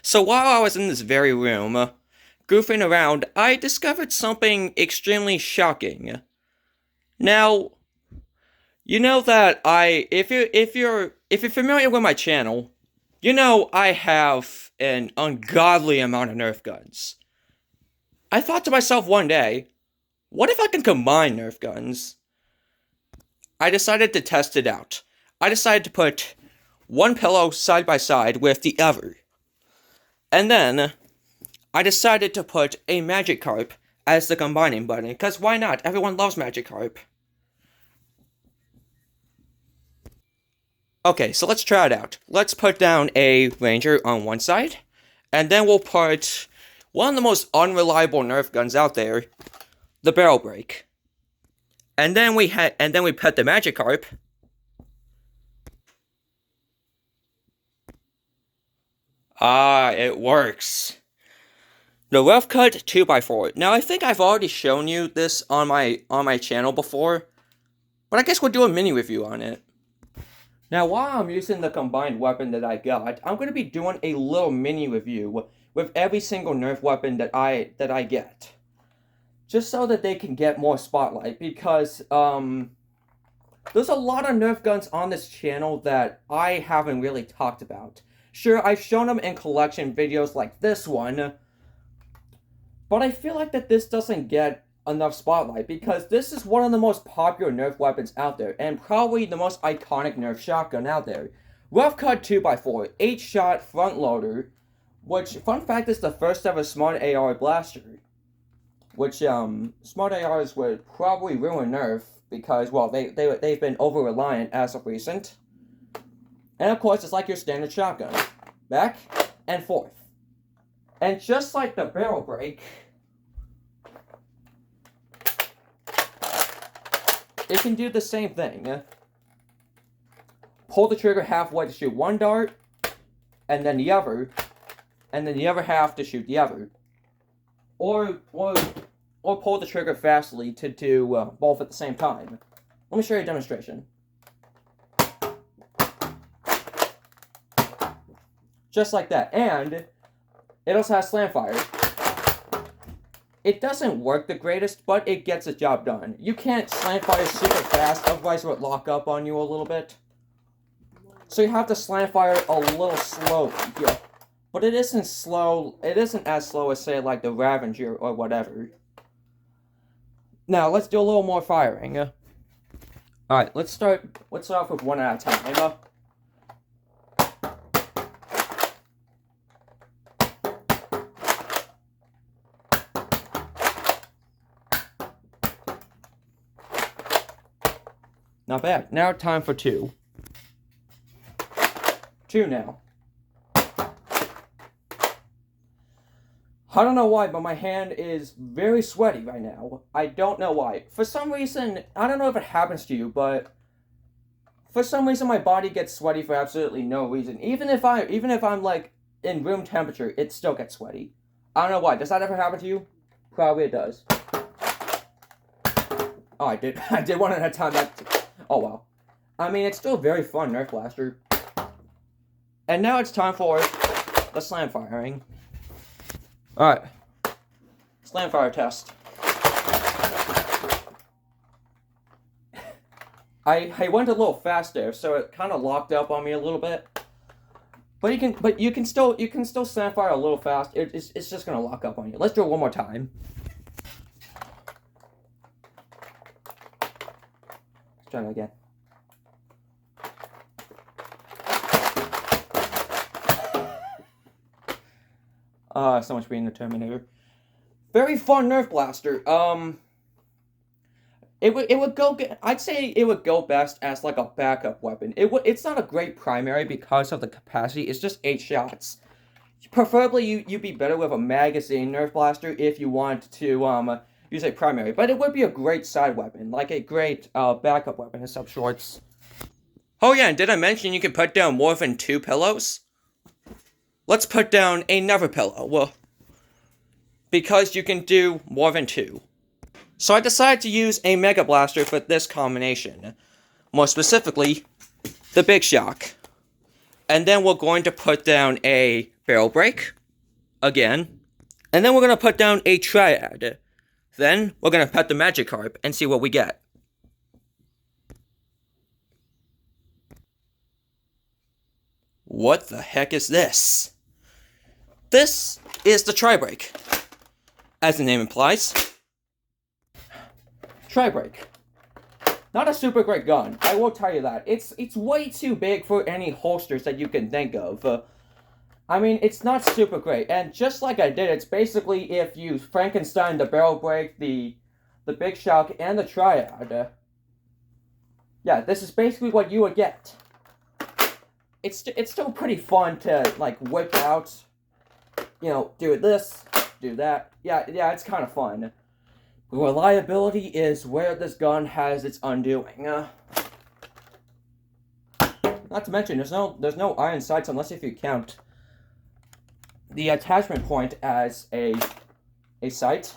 So while I was in this very room, goofing around, I discovered something extremely shocking. Now, you know that if you're familiar with my channel, you know I have an ungodly amount of Nerf guns. I thought to myself one day, what if I can combine Nerf guns? I decided to test it out. I decided to put one pillow side by side with the other. And then I decided to put a Magikarp as the combining button, because why not? Everyone loves Magikarp. Okay, so let's try it out. Let's put down a Ranger on one side, and then we'll put one of the most unreliable Nerf guns out there, the Barrel Break. And then we put the Magikarp. Ah, it works. The rough cut 2x4. Now I think I've already shown you this on my channel before, but I guess we'll do a mini review on it. Now while I'm using the combined weapon that I got, I'm going to be doing a little mini review with every single Nerf weapon that I get. Just so that they can get more spotlight, because there's a lot of Nerf guns on this channel that I haven't really talked about. Sure, I've shown them in collection videos like this one, but I feel like that this doesn't get enough spotlight because this is one of the most popular Nerf weapons out there, and probably the most iconic Nerf shotgun out there. Rough Cut 2x4, 8-shot front loader, which, fun fact, is the first ever smart AR blaster. Which, smart ARs would probably ruin Nerf because, well, they've been over-reliant as of recent. And of course, it's like your standard shotgun. Back and forth. And just like the Barrel Break, it can do the same thing. Pull the trigger halfway to shoot one dart, and then the other half to shoot the other. Or pull the trigger fastly to do both at the same time. Let me show you a demonstration. Just like that. And it also has slam fire. It doesn't work the greatest, but it gets the job done. You can't slam fire super fast, otherwise it would lock up on you a little bit. So you have to slam fire a little slowly. Yeah. But it isn't slow. It isn't as slow as, say, like the Ravager or whatever. Now let's do a little more firing. All right, let's start off with one at a time. Not bad. Now time for two. Two now. I don't know why, but my hand is very sweaty right now. I don't know why. For some reason, I don't know if it happens to you, but for some reason my body gets sweaty for absolutely no reason. Even if I'm like in room temperature, it still gets sweaty. I don't know why. Does that ever happen to you? Probably it does. Oh, I did one at a time. Oh well. I mean, it's still very fun, Nerf Blaster. And now it's time for the slam firing. Alright. Slam fire test. I went a little fast there, so it kind of locked up on me a little bit. But you can still slam fire a little fast. It's just gonna lock up on you. Let's do it one more time. Let's try it again. So much being the Terminator. Very fun Nerf Blaster. It would go. I'd say it would go best as like a backup weapon. It's not a great primary because of the capacity. It's just 8 shots. Preferably, you'd be better with a magazine Nerf Blaster if you want to use a primary. But it would be a great side weapon, like a great backup weapon in some shorts. Oh yeah, and did I mention you can put down more than 2 pillows? Let's put down another pillow. Well, because you can do more than 2. So I decided to use a Mega Blaster for this combination. More specifically, the Big Shock. And then we're going to put down a barrel break, again, and then we're gonna put down a triad. Then we're gonna pet the Magikarp and see what we get. What the heck is this? This is the Tri-Break. As the name implies. Tri-Break. Not a super great gun, I will tell you that. It's way too big for any holsters that you can think of. I mean, it's not super great, and just like I did, it's basically if you Frankenstein the barrel break, the big shock, and the triad. Yeah, this is basically what you would get. It's still pretty fun to, like, whip out, you know, do this, do that. Yeah, it's kind of fun. Reliability is where this gun has its undoing. Not to mention, there's no iron sights unless if you count the attachment point as a sight.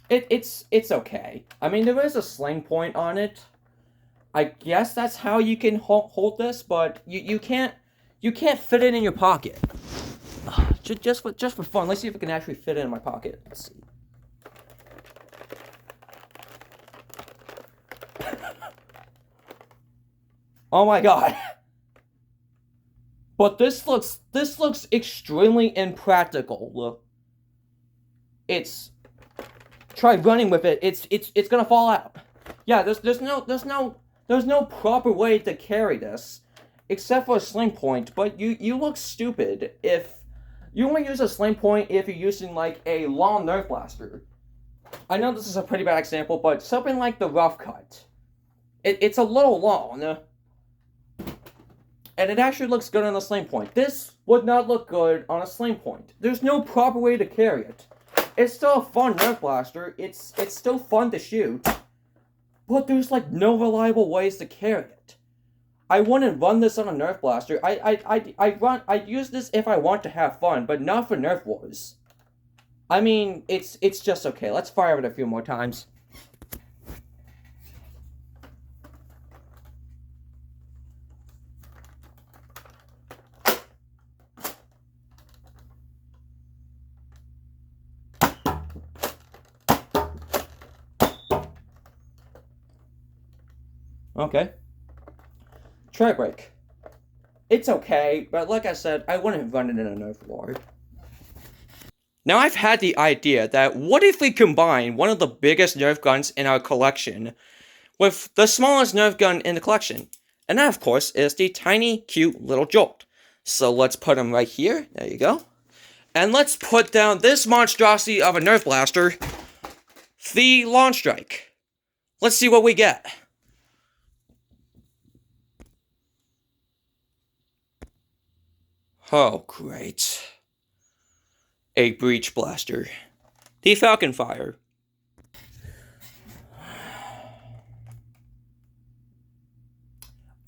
It's okay. I mean, there is a sling point on it. I guess that's how you can hold this, but you can't fit it in your pocket. Just for fun. Let's see if it can actually fit it in my pocket. Let's see. Oh my god. But this looks extremely impractical. Look. Try running with it. It's gonna fall out. Yeah, there's no proper way to carry this except for a sling point, but you look stupid if you only use a sling point if you're using like a long nerf blaster. I know this is a pretty bad example, but something like the rough cut. It's a little long. And it actually looks good on a sling point. This would not look good on a sling point. There's no proper way to carry it. It's still a fun nerf blaster. It's still fun to shoot. But there's like no reliable ways to carry it. I wouldn't run this on a nerf blaster. I use this if I want to have fun, but not for nerf wars. I mean, it's just okay. Let's fire it a few more times. Okay. Tri-Break. It's okay, but like I said, I wouldn't run it in a nerf war. Now I've had the idea that what if we combine one of the biggest nerf guns in our collection with the smallest nerf gun in the collection? And that, of course, is the tiny, cute little Jolt. So let's put him right here. There you go. And let's put down this monstrosity of a nerf blaster, the Launch Strike. Let's see what we get. Oh, great. A Breach Blaster. The Falcon Fire.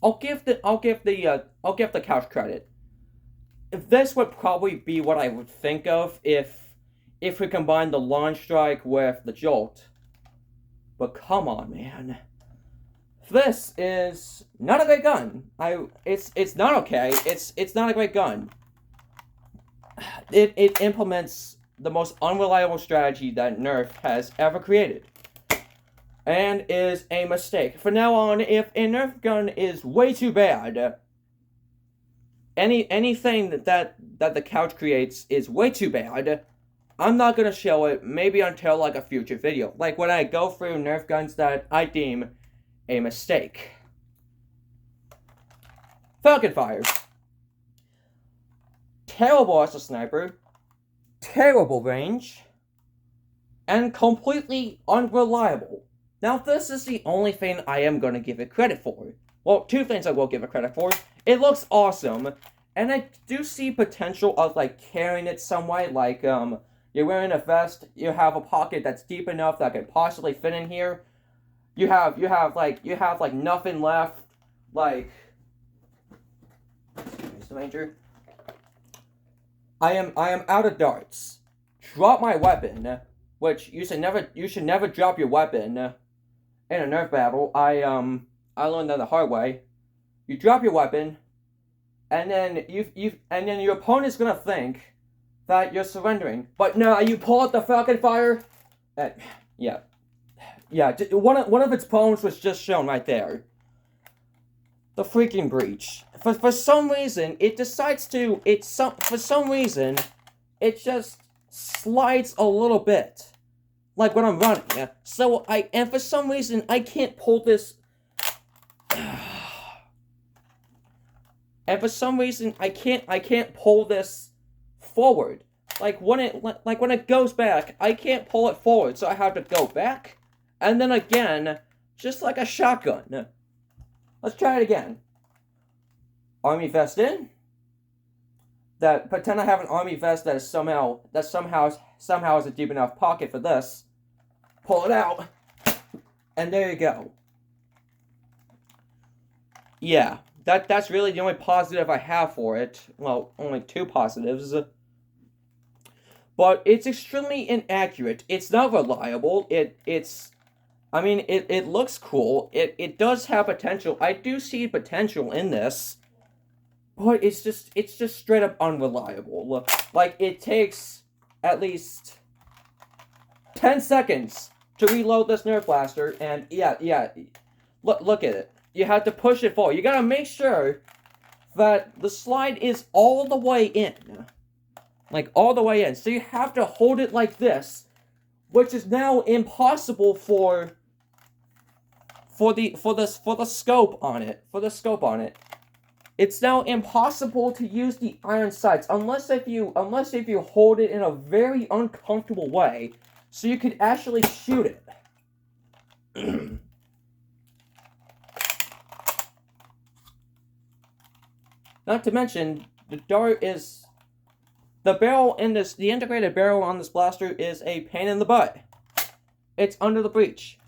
I'll give the couch credit. This would probably be what I would think of if we combine the Launch Strike with the Jolt. But come on, man. This is not a great gun. It's not okay. It's not a great gun. It implements the most unreliable strategy that Nerf has ever created, and is a mistake. From now on, if a Nerf gun is way too bad, anything that the couch creates is way too bad, I'm not gonna show it. Maybe until like a future video, like when I go through Nerf guns that I deem a mistake. Falcon Fire. Terrible as a sniper, terrible range, and completely unreliable. Now this is the only thing I am going to give it credit for. Well, two things I will give it credit for. It looks awesome, and I do see potential of like carrying it some way, like you're wearing a vest, you have a pocket that's deep enough that could possibly fit in here. You have nothing left, like, excuse me, Major. I am out of darts. Drop my weapon, which you should never drop your weapon in a Nerf battle. I learned that the hard way. You drop your weapon, and then your opponent's gonna think that you're surrendering. But no, you pull out the Falcon Fire. And, yeah, one of its poems was just shown right there. The freaking breach. For some reason, it decides to. For some reason, it just slides a little bit, like when I'm running. Yeah. So and for some reason I can't pull this. And for some reason I can't pull this forward. Like when it goes back, I can't pull it forward, so I have to go back, and then again, just like a shotgun. Let's try it again. Army vest in. Pretend I have an army vest that somehow has a deep enough pocket for this. Pull it out, and there you go. Yeah, that's really the only positive I have for it. Well, only two positives. But it's extremely inaccurate. It's not reliable. It looks cool. It does have potential. I do see potential in this. But it's just straight up unreliable. Like, it takes at least 10 seconds to reload this Nerf blaster, and yeah. Look at it. You have to push it forward. You gotta make sure that the slide is all the way in. Like, all the way in. So you have to hold it like this, which is now impossible for the scope on it. It's now impossible to use the iron sights unless if you hold it in a very uncomfortable way, so you could actually shoot it. Not to mention, the integrated barrel on this blaster is a pain in the butt. It's under the breech.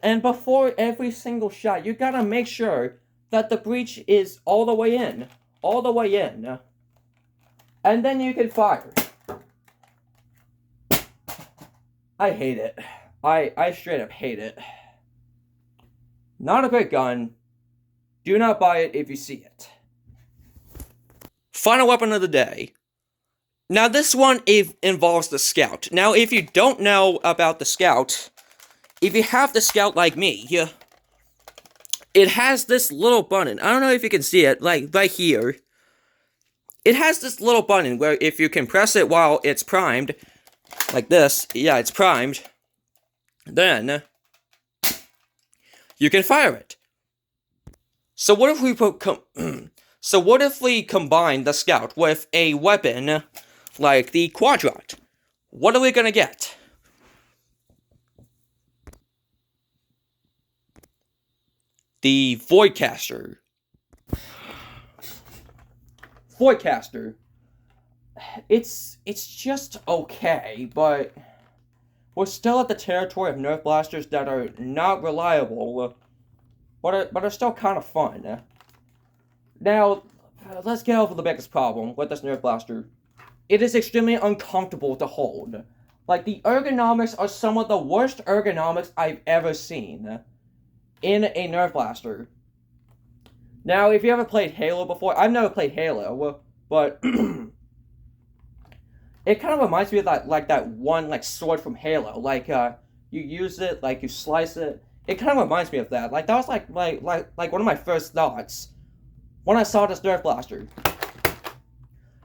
And before every single shot, you gotta make sure that the breech is all the way in. And then you can fire. I hate it. I straight up hate it. Not a great gun. Do not buy it if you see it. Final weapon of the day. Now this one involves the Scout. Now if you don't know about the Scout, if you have the Scout like me, it has this little button. I don't know if you can see it, like right here. It has this little button where if you can press it while it's primed, like this, yeah, it's primed, then you can fire it. So what if we combine the Scout with a weapon like the Quadrat? What are we gonna get? The Voidcaster. It's just okay, but we're still at the territory of Nerf blasters that are not reliable, but are still kind of fun. Now, let's get over the biggest problem with this Nerf blaster. It is extremely uncomfortable to hold. Like, the ergonomics are some of the worst ergonomics I've ever seen in a Nerf blaster. Now, if you ever played Halo before, I've never played Halo, but it kind of reminds me of that one sword from Halo. Like, you use it, like you slice it. It kind of reminds me of that. Like, that was like one of my first thoughts when I saw this Nerf blaster.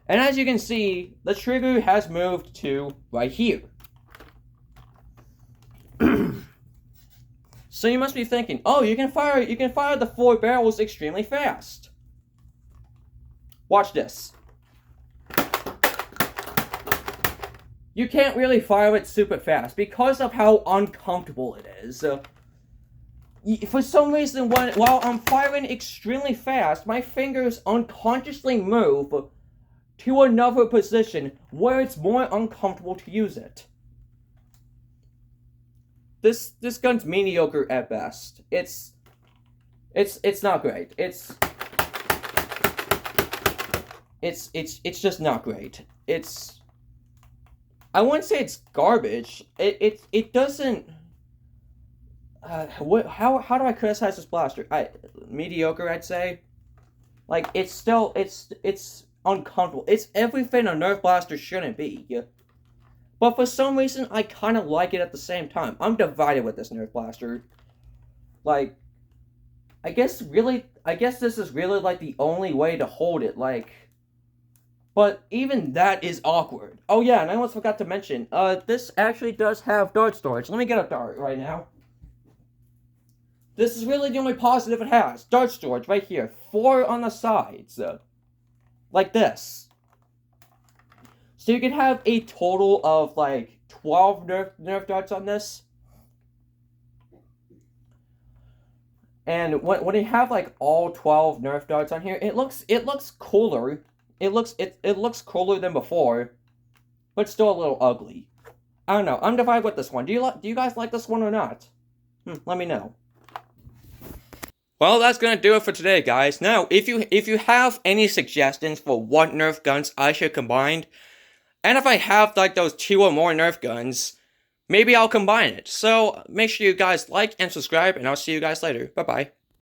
And as you can see, the trigger has moved to right here. So you must be thinking, oh, you can fire the 4 barrels extremely fast. Watch this. You can't really fire it super fast because of how uncomfortable it is. For some reason, while I'm firing extremely fast, my fingers unconsciously move to another position where it's more uncomfortable to use it. This gun's mediocre at best. It's not great. It's just not great. I wouldn't say it's garbage. It doesn't. how do I criticize this blaster? Mediocre, I'd say. Like, it's uncomfortable. It's everything a Nerf blaster shouldn't be. But for some reason, I kind of like it at the same time. I'm divided with this Nerf blaster. Like, I guess this is really, like, the only way to hold it, like... But even that is awkward. Oh yeah, and I almost forgot to mention, this actually does have dart storage. Let me get a dart right now. This is really the only positive it has. Dart storage right here. 4 on the sides. Like this. So you can have a total of like 12 Nerf darts on this. And when you have like all 12 Nerf darts on here, it looks cooler. It looks cooler than before, but still a little ugly. I don't know. I'm divided with this one. Do you guys like this one or not? Let me know. Well, that's gonna do it for today, guys. Now, if you have any suggestions for what Nerf guns I should combine, and if I have like those 2 or more Nerf guns, maybe I'll combine it. So make sure you guys like and subscribe, and I'll see you guys later. Bye bye.